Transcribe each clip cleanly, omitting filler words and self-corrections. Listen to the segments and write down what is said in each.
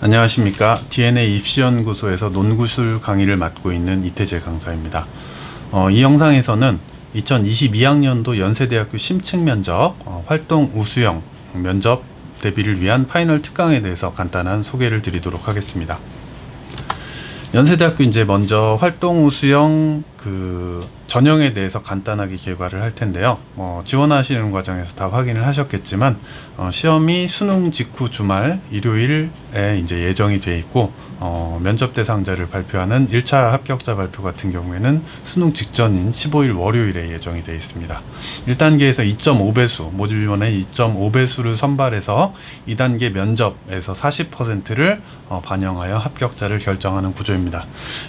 안녕하십니까. DNA 입시연구소에서 논구술 강의를 맡고 있는 이태재 강사입니다. 이 영상에서는 2022학년도 연세대학교 심층 면접 활동 우수형 면접 대비를 위한 파이널 특강에 대해서 간단한 소개를 드리도록 하겠습니다. 연세대학교 이제 먼저 활동 우수형 전형에 대해서 간단하게 개괄을 할 텐데요. 지원하시는 과정에서 다 확인을 하셨겠지만 시험이 수능 직후 주말 일요일에 이제 예정이 되어 있고 면접 대상자를 발표하는 1차 합격자 발표 같은 경우에는 수능 직전인 15일 월요일에 예정이 되어 있습니다. 1단계에서 2.5배수 모집 인원의 2.5배수를 선발해서 2단계 면접에서 40%를 반영하여 합격자를 결정하는 구조입니다.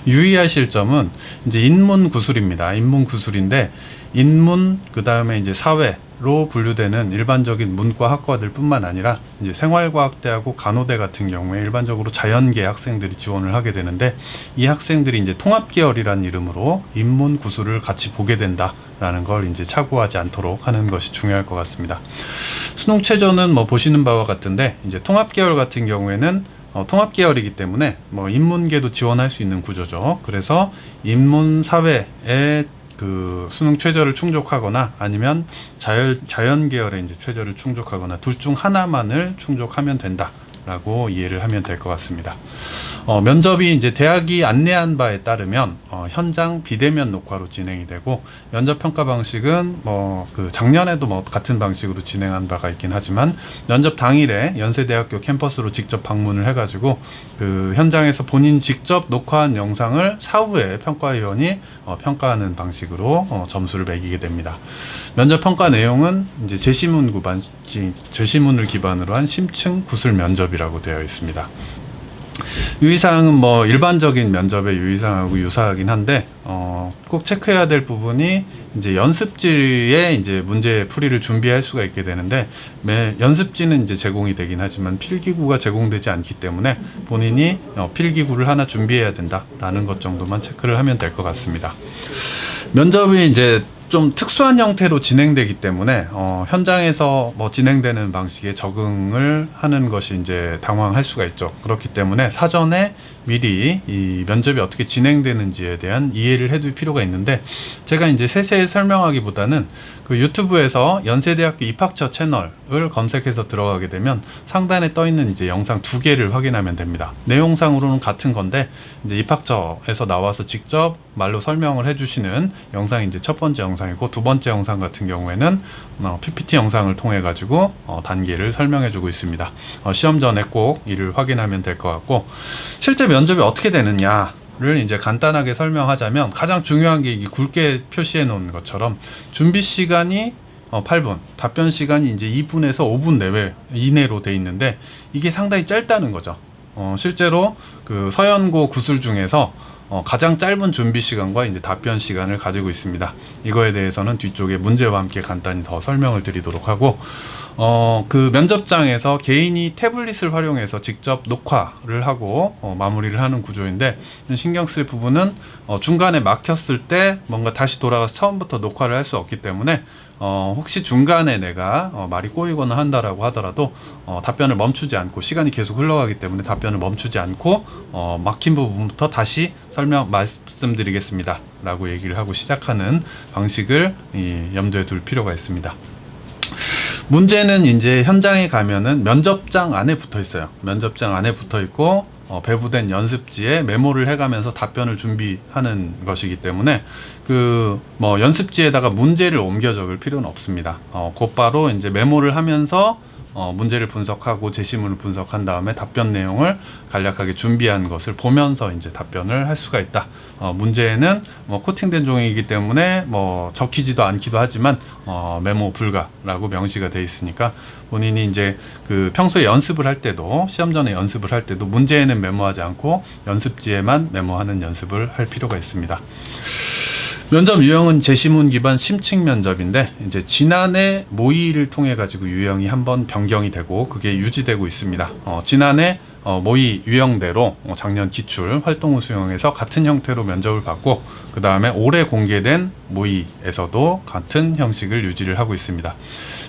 유의하실 점은 이제 인문 구술입니다. 인문 구술인데 인문 그 다음에 이제 사회로 분류되는 일반적인 문과 학과들 뿐만 아니라 이제 생활과학대하고 간호대 같은 경우에 일반적으로 자연계 학생들이 지원을 하게 되는데 이 학생들이 이제 통합계열이라는 이름으로 인문 구술을 같이 보게 된다라는 걸 이제 착오하지 않도록 하는 것이 중요할 것 같습니다. 수능 최저는 보시는 바와 같은데 이제 통합계열 같은 경우에는 통합계열이기 때문에 인문계도 지원할 수 있는 구조죠. 그래서 인문사회에 수능 최저를 충족하거나 아니면 자연계열의 이제 최저를 충족하거나 둘 중 하나만을 충족하면 된다라고 이해를 하면 될 것 같습니다. 면접이 이제 대학이 안내한 바에 따르면 현장 비대면 녹화로 진행이 되고 면접 평가 방식은 작년에도 같은 방식으로 진행한 바가 있긴 하지만 면접 당일에 연세대학교 캠퍼스로 직접 방문을 해가지고 그 현장에서 본인 직접 녹화한 영상을 사후에 평가위원이 평가하는 방식으로 점수를 매기게 됩니다. 면접 평가 내용은 이제 제시문을 기반으로 한 심층 구술 면접이라고 되어 있습니다. 유의사항은 일반적인 면접의 유의사항하고 유사하긴 한데 꼭 체크해야 될 부분이 이제 연습지에 이제 문제 풀이를 준비할 수가 있게 되는데 연습지는 이제 제공이 되긴 하지만 필기구가 제공되지 않기 때문에 본인이 필기구를 하나 준비해야 된다라는 것 정도만 체크를 하면 될 것 같습니다. 면접이 이제 좀 특수한 형태로 진행되기 때문에 현장에서 진행되는 방식에 적응을 하는 것이 이제 당황할 수가 있죠. 그렇기 때문에 사전에 미리 이 면접이 어떻게 진행되는지에 대한 이해를 해둘 필요가 있는데 제가 이제 세세히 설명하기보다는 그 유튜브에서 연세대학교 입학처 채널을 검색해서 들어가게 되면 상단에 떠 있는 이제 영상 2개를 확인하면 됩니다. 내용상으로는 같은 건데 이제 입학처에서 나와서 직접 말로 설명을 해주시는 영상이 이제 첫 번째 영상이고 두 번째 영상 같은 경우에는 PPT 영상을 통해 가지고 단계를 설명해주고 있습니다. 시험 전에 꼭 이를 확인하면 될 것 같고 실제 면접이 어떻게 되느냐를 이제 간단하게 설명하자면 가장 중요한 게 굵게 표시해 놓은 것처럼 준비 시간이 8분, 답변 시간이 이제 2분에서 5분 이내로 돼 있는데 이게 상당히 짧다는 거죠. 실제로 그 서연고 구술 중에서 가장 짧은 준비 시간과 이제 답변 시간을 가지고 있습니다. 이거에 대해서는 뒤쪽에 문제와 함께 간단히 더 설명을 드리도록 하고 그 면접장에서 개인이 태블릿을 활용해서 직접 녹화를 하고 마무리를 하는 구조인데 신경 쓸 부분은 중간에 막혔을 때 뭔가 다시 돌아가서 처음부터 녹화를 할 수 없기 때문에 혹시 중간에 내가 말이 꼬이거나 한다라고 하더라도 답변을 멈추지 않고 시간이 계속 흘러가기 때문에 답변을 멈추지 않고 막힌 부분부터 다시 말씀드리겠습니다 라고 얘기를 하고 시작하는 방식을 염두에 둘 필요가 있습니다. 문제는 이제 현장에 가면은 면접장 안에 붙어 있어요. 면접장 안에 붙어 있고 배부된 연습지에 메모를 해가면서 답변을 준비하는 것이기 때문에 연습지에다가 문제를 옮겨 적을 필요는 없습니다. 곧바로 이제 메모를 하면서 문제를 분석하고 제시문을 분석한 다음에 답변 내용을 간략하게 준비한 것을 보면서 이제 답변을 할 수가 있다. 문제는 코팅된 종이이기 때문에 적히지도 않기도 하지만 메모 불가라고 명시가 돼 있으니까 본인이 이제 평소에 연습을 할 때도 시험 전에 연습을 할 때도 문제에는 메모하지 않고 연습지에만 메모하는 연습을 할 필요가 있습니다. 면접 유형은 제시문 기반 심층 면접인데 이제 지난해 모의를 통해 가지고 유형이 한번 변경이 되고 그게 유지되고 있습니다. 지난해 모의 유형대로 작년 기출 활동우 수용에서 같은 형태로 면접을 받고 그 다음에 올해 공개된 모의에서도 같은 형식을 유지를 하고 있습니다.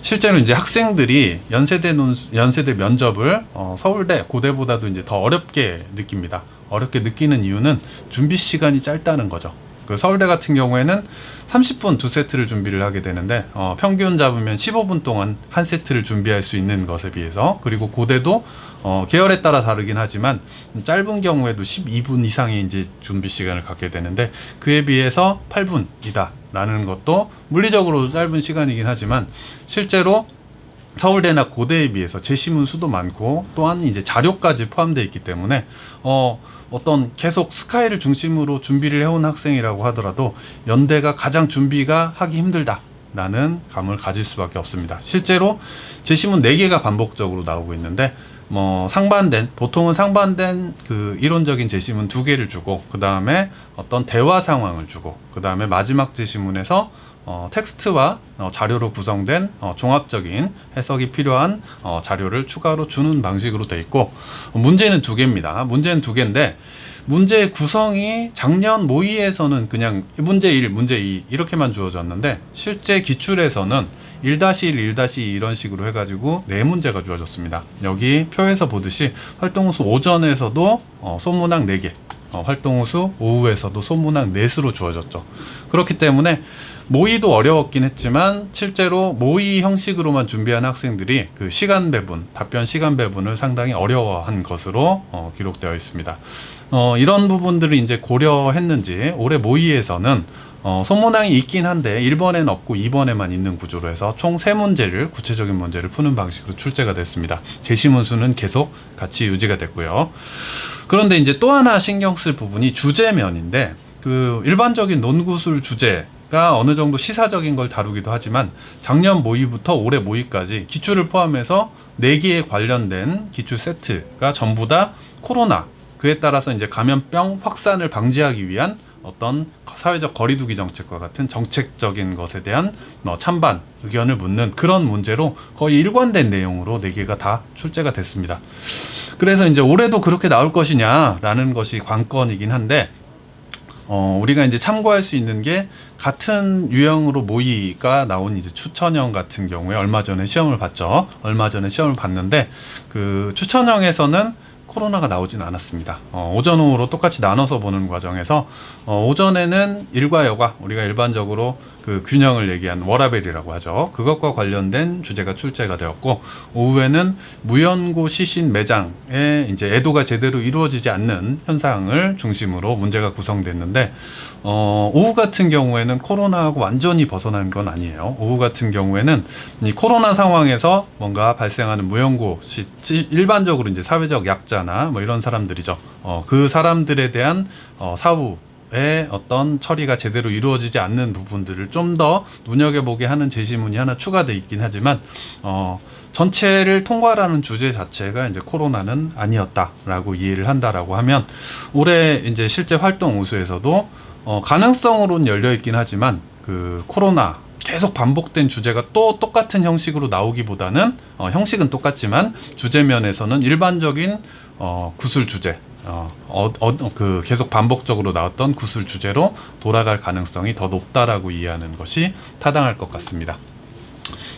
실제로 이제 학생들이 연세대 면접을 서울대, 고대보다도 이제 더 어렵게 느낍니다. 어렵게 느끼는 이유는 준비 시간이 짧다는 거죠. 그 서울대 같은 경우에는 30분 두 세트를 준비를 하게 되는데 평균 잡으면 15분 동안 한 세트를 준비할 수 있는 것에 비해서, 그리고 고대도 계열에 따라 다르긴 하지만 짧은 경우에도 12분 이상의 이제 준비 시간을 갖게 되는데 그에 비해서 8분이다 라는 것도 물리적으로 짧은 시간이긴 하지만 실제로 서울대나 고대에 비해서 제시문 수도 많고 또한 이제 자료까지 포함되어 있기 때문에 어떤 계속 스카이를 중심으로 준비를 해온 학생이라고 하더라도 연대가 가장 준비가 하기 힘들다 라는 감을 가질 수밖에 없습니다. 실제로 제시문 4개가 반복적으로 나오고 있는데 보통은 상반된 그 이론적인 제시문 2개를 주고 그 다음에 어떤 대화 상황을 주고 그 다음에 마지막 제시문에서 텍스트와 자료로 구성된 종합적인 해석이 필요한 자료를 추가로 주는 방식으로 되어 있고, 문제는 2개입니다. 문제는 2개인데 문제의 구성이 작년 모의에서는 그냥 문제 1, 문제 2 이렇게만 주어졌는데 실제 기출에서는 1-1, 1-2 이런 식으로 해가지고 4문제가 주어졌습니다. 여기 표에서 보듯이 활동수 오전에서도 소문항 4개, 활동수 오후에서도 소문항 4수로 주어졌죠. 그렇기 때문에 모의도 어려웠긴 했지만 실제로 모의 형식으로만 준비한 학생들이 그 시간 배분, 답변 시간 배분을 상당히 어려워한 것으로 기록되어 있습니다. 이런 부분들을 이제 고려했는지 올해 모의에서는 소문항이 있긴 한데 1번에는 없고 2번에만 있는 구조로 해서 총 3문제를 구체적인 문제를 푸는 방식으로 출제가 됐습니다. 제시문 수는 계속 같이 유지가 됐고요. 그런데 이제 또 하나 신경 쓸 부분이 주제면인데 그 일반적인 논구술 주제가 어느 정도 시사적인 걸 다루기도 하지만 작년 모의부터 올해 모의까지 기출을 포함해서 4개에 관련된 기출 세트가 전부 다 코로나, 그에 따라서 이제 감염병 확산을 방지하기 위한 어떤 사회적 거리두기 정책과 같은 정책적인 것에 대한 찬반 의견을 묻는 그런 문제로 거의 일관된 내용으로 4개가 다 출제가 됐습니다. 그래서 이제 올해도 그렇게 나올 것이냐라는 것이 관건이긴 한데 우리가 이제 참고할 수 있는 게 같은 유형으로 모의가 나온 이제 추천형 같은 경우에 얼마 전에 시험을 봤죠. 얼마 전에 시험을 봤는데 그 추천형에서는 코로나가 나오진 않았습니다. 오전 오후로 똑같이 나눠서 보는 과정에서 오전에는 일과 여과, 우리가 일반적으로 그 균형을 얘기한 워라밸이라고 하죠. 그것과 관련된 주제가 출제가 되었고, 오후에는 무연고 시신 매장에 이제 애도가 제대로 이루어지지 않는 현상을 중심으로 문제가 구성됐는데 오후 같은 경우에는 코로나하고 완전히 벗어난 건 아니에요. 오후 같은 경우에는 이 코로나 상황에서 뭔가 발생하는 무연고 일반적으로 이제 사회적 약자나 뭐 이런 사람들이죠. 그 사람들에 대한 사후의 어떤 처리가 제대로 이루어지지 않는 부분들을 좀 더 눈여겨보게 하는 제시문이 하나 추가되어 있긴 하지만 전체를 통과라는 주제 자체가 이제 코로나는 아니었다라고 이해를 한다라고 하면 올해 이제 실제 활동 우수에서도 가능성으로는 열려 있긴 하지만 그 코로나 계속 반복된 주제가 또 똑같은 형식으로 나오기보다는 형식은 똑같지만 주제면에서는 일반적인 구술 주제, 그 계속 반복적으로 나왔던 구술 주제로 돌아갈 가능성이 더 높다라고 이해하는 것이 타당할 것 같습니다.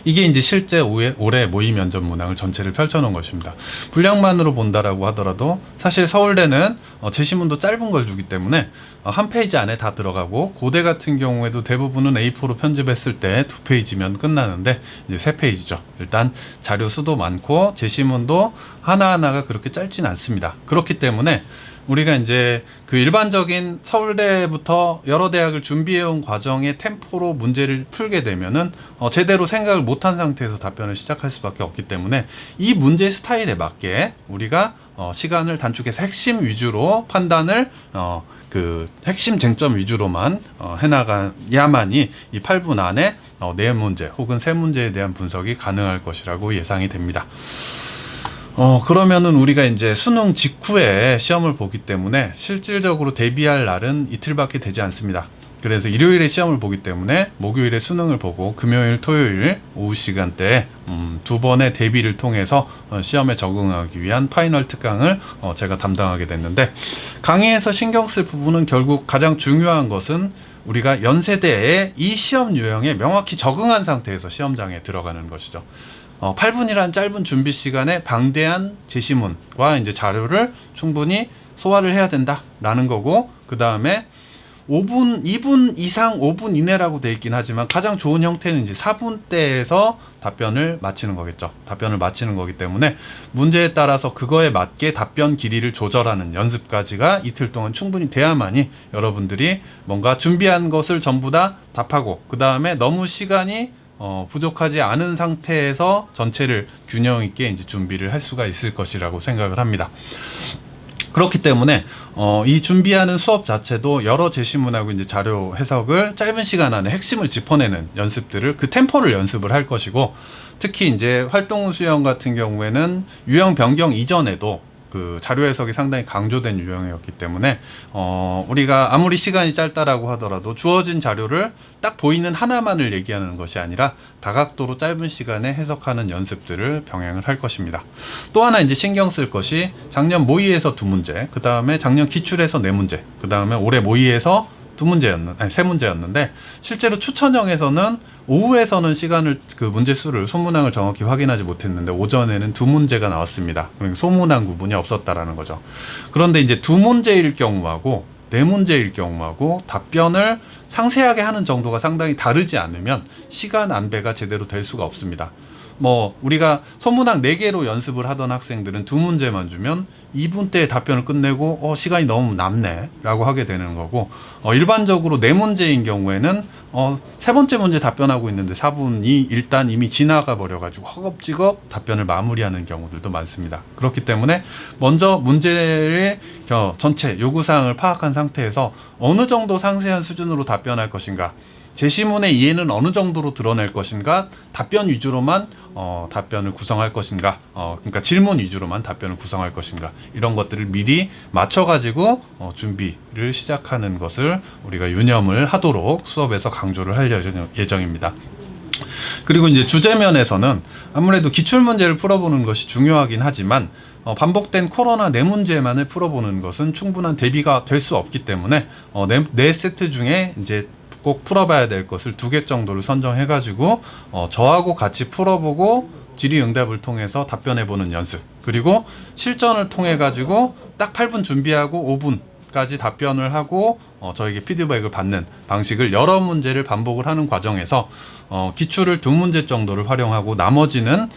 이게 이제 실제 올해 모의 면접 문항을 전체를 펼쳐놓은 것입니다. 분량만으로 본다라고 하더라도 사실 서울대는 제시문도 짧은 걸 주기 때문에 한 페이지 안에 다 들어가고, 고대 같은 경우에도 대부분은 A4로 편집했을 때 2페이지면 끝나는데 이제 3페이지죠. 일단 자료 수도 많고 제시문도 하나하나가 그렇게 짧진 않습니다. 그렇기 때문에 우리가 이제 그 일반적인 서울대부터 여러 대학을 준비해온 과정의 템포로 문제를 풀게 되면은 제대로 생각을 못한 상태에서 답변을 시작할 수밖에 없기 때문에 이 문제 스타일에 맞게 우리가 시간을 단축해서 핵심 위주로 판단을 그 핵심 쟁점 위주로만 해나가야만이 이 8분 안에 4문제 혹은 3문제에 대한 분석이 가능할 것이라고 예상이 됩니다. 그러면은 우리가 이제 수능 직후에 시험을 보기 때문에 실질적으로 대비할 날은 이틀밖에 되지 않습니다. 그래서 일요일에 시험을 보기 때문에 목요일에 수능을 보고 금요일, 토요일 오후 시간대에 2번의 대비를 통해서 시험에 적응하기 위한 파이널 특강을 제가 담당하게 됐는데, 강의에서 신경 쓸 부분은 결국 가장 중요한 것은 우리가 연세대에 이 시험 유형에 명확히 적응한 상태에서 시험장에 들어가는 것이죠. 8분이라는 짧은 준비 시간에 방대한 제시문과 이제 자료를 충분히 소화를 해야 된다라는 거고, 그 다음에 2분 이상 5분 이내라고 돼 있긴 하지만 가장 좋은 형태는 이제 4분대에서 답변을 마치는 거겠죠. 답변을 마치는 거기 때문에 문제에 따라서 그거에 맞게 답변 길이를 조절하는 연습까지가 이틀 동안 충분히 돼야만이 여러분들이 뭔가 준비한 것을 전부 다 답하고, 그 다음에 너무 시간이 부족하지 않은 상태에서 전체를 균형 있게 이제 준비를 할 수가 있을 것이라고 생각을 합니다. 그렇기 때문에 이 준비하는 수업 자체도 여러 제시문하고 이제 자료 해석을 짧은 시간 안에 핵심을 짚어내는 연습들을, 그 템포를 연습을 할 것이고, 특히 이제 활동 수영 같은 경우에는 유형 변경 이전에도 그 자료 해석이 상당히 강조된 유형이었기 때문에 우리가 아무리 시간이 짧다라고 하더라도 주어진 자료를 딱 보이는 하나만을 얘기하는 것이 아니라 다각도로 짧은 시간에 해석하는 연습들을 병행을 할 것입니다. 또 하나 이제 신경 쓸 것이 작년 모의에서 2문제, 그 다음에 작년 기출에서 4문제, 그 다음에 올해 모의에서 3문제였는데 실제로 추천형에서는 오후에서는 시간을, 그 문제 수를, 소문항을 정확히 확인하지 못했는데 오전에는 2문제가 나왔습니다. 그러니까 소문항 구분이 없었다라는 거죠. 그런데 이제 2문제일 경우하고 4문제일 경우하고 답변을 상세하게 하는 정도가 상당히 다르지 않으면 시간 안배가 제대로 될 수가 없습니다. 우리가 소문항 4개로 연습을 하던 학생들은 2문제만 주면 2분대에 답변을 끝내고 시간이 너무 남네 라고 하게 되는 거고, 일반적으로 4문제인 경우에는 3번째 문제 답변하고 있는데 4분이 일단 이미 지나가 버려 가지고 허겁지겁 답변을 마무리하는 경우들도 많습니다. 그렇기 때문에 먼저 문제의 전체 요구사항을 파악한 상태에서 어느 정도 상세한 수준으로 답변할 것인가, 제시문의 이해는 어느 정도로 드러낼 것인가, 답변 위주로만 답변을 구성할 것인가, 그러니까 질문 위주로만 답변을 구성할 것인가, 이런 것들을 미리 맞춰가지고 준비를 시작하는 것을 우리가 유념을 하도록 수업에서 강조를 할 예정입니다. 그리고 이제 주제면에서는 아무래도 기출문제를 풀어보는 것이 중요하긴 하지만 반복된 코로나 4문제만을 풀어보는 것은 충분한 대비가 될 수 없기 때문에 4세트 중에 이제 꼭 풀어봐야 될 것을 2개 정도를 선정해가지고 저하고 같이 풀어보고 질의응답을 통해서 답변해보는 연습, 그리고 실전을 통해가지고 딱 8분 준비하고 5분까지 답변을 하고 저에게 피드백을 받는 방식을 여러 문제를 반복을 하는 과정에서 기출을 2문제 정도를 활용하고 나머지는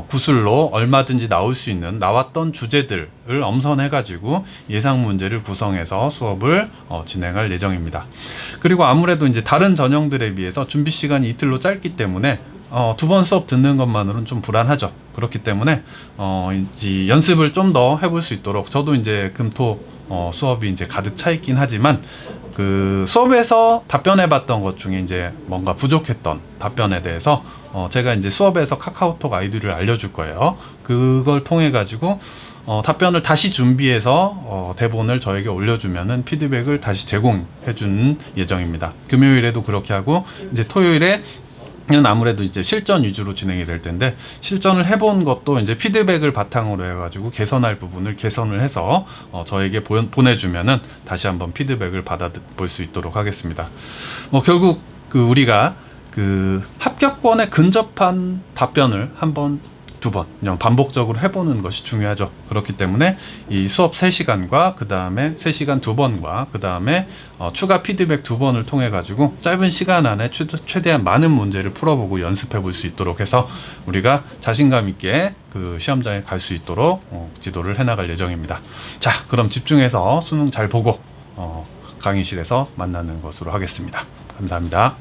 구술로 얼마든지 나올 수 있는 나왔던 주제들을 엄선해가지고 예상 문제를 구성해서 수업을 진행할 예정입니다. 그리고 아무래도 이제 다른 전형들에 비해서 준비 시간이 이틀로 짧기 때문에 2번 수업 듣는 것만으로는 좀 불안하죠. 그렇기 때문에 이제 연습을 좀 더 해볼 수 있도록, 저도 이제 금토 수업이 이제 가득 차 있긴 하지만 그 수업에서 답변해봤던 것 중에 이제 뭔가 부족했던 답변에 대해서 제가 이제 수업에서 카카오톡 아이디를 알려줄 거예요. 그걸 통해 가지고 답변을 다시 준비해서 대본을 저에게 올려주면은 피드백을 다시 제공해주는 예정입니다. 금요일에도 그렇게 하고, 이제 토요일에 아무래도 이제 실전 위주로 진행이 될 텐데, 실전을 해본 것도 이제 피드백을 바탕으로 해가지고 개선할 부분을 개선을 해서 저에게 보내주면은 다시 한번 피드백을 받아볼 수 있도록 하겠습니다. 결국 우리가 합격권에 근접한 답변을 한번 2번 그냥 반복적으로 해보는 것이 중요하죠. 그렇기 때문에 이 수업 3시간과 그 다음에 3시간 2번과 그 다음에 추가 피드백 2번을 통해 가지고 짧은 시간 안에 최대한 많은 문제를 풀어보고 연습해 볼 수 있도록 해서 우리가 자신감 있게 그 시험장에 갈 수 있도록 지도를 해나갈 예정입니다. 자, 그럼 집중해서 수능 잘 보고 강의실에서 만나는 것으로 하겠습니다. 감사합니다.